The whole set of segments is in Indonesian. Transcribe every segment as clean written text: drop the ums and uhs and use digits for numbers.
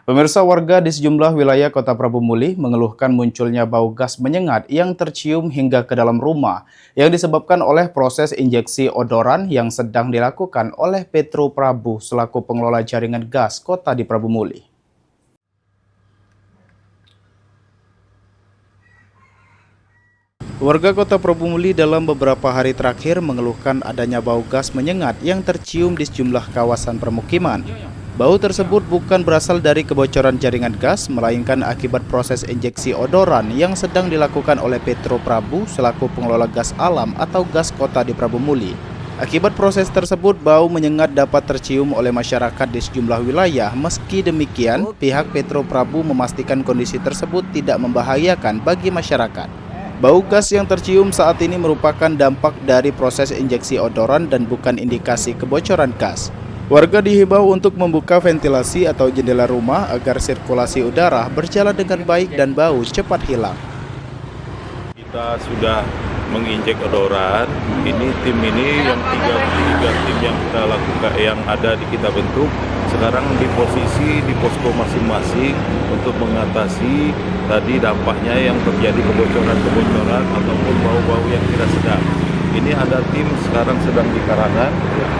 Pemirsa, warga di sejumlah wilayah Kota Prabu Muli mengeluhkan munculnya bau gas menyengat yang tercium hingga ke dalam rumah yang disebabkan oleh proses injeksi odoran yang sedang dilakukan oleh Petro Prabu selaku pengelola jaringan gas kota di Prabu Muli. Warga Kota Prabu Muli dalam beberapa hari terakhir mengeluhkan adanya bau gas menyengat yang tercium di sejumlah kawasan permukiman. Bau tersebut bukan berasal dari kebocoran jaringan gas, melainkan akibat proses injeksi odoran yang sedang dilakukan oleh Petro Prabu selaku pengelola gas alam atau gas kota di Prabu Muli. Akibat proses tersebut, bau menyengat dapat tercium oleh masyarakat di sejumlah wilayah. Meski demikian, pihak Petro Prabu memastikan kondisi tersebut tidak membahayakan bagi masyarakat. Bau gas yang tercium saat ini merupakan dampak dari proses injeksi odoran dan bukan indikasi kebocoran gas. Warga dihimbau untuk membuka ventilasi atau jendela rumah agar sirkulasi udara berjalan dengan baik dan bau cepat hilang. Kita sudah menginjek odoran. Ini tim ini yang tiga tim yang kita lakukan, yang ada di kita bentuk sekarang di posisi di posko masing-masing untuk mengatasi tadi dampaknya yang terjadi kebocoran ataupun bau-bau yang tidak sedap. Ini ada tim sekarang sedang di Karangan,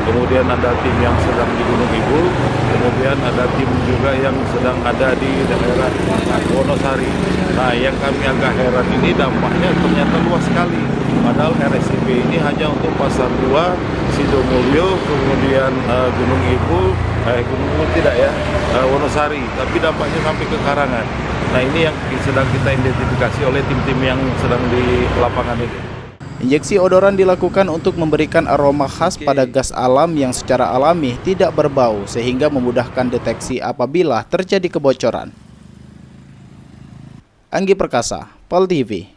kemudian ada tim yang sedang di Gunung Ibu, kemudian ada tim juga yang sedang ada di daerah Wonosari. Nah, yang kami agak heran ini dampaknya ternyata luas sekali. Padahal RSIP ini hanya untuk Pasar 2, Sidomulyo, kemudian Gunung Ibu, Wonosari, tapi dampaknya sampai ke Karangan. Nah, ini yang sedang kita identifikasi oleh tim-tim yang sedang di lapangan ini. Injeksi odoran dilakukan untuk memberikan aroma khas pada gas alam yang secara alami tidak berbau sehingga memudahkan deteksi apabila terjadi kebocoran. Anggi Perkasa, PAL TV.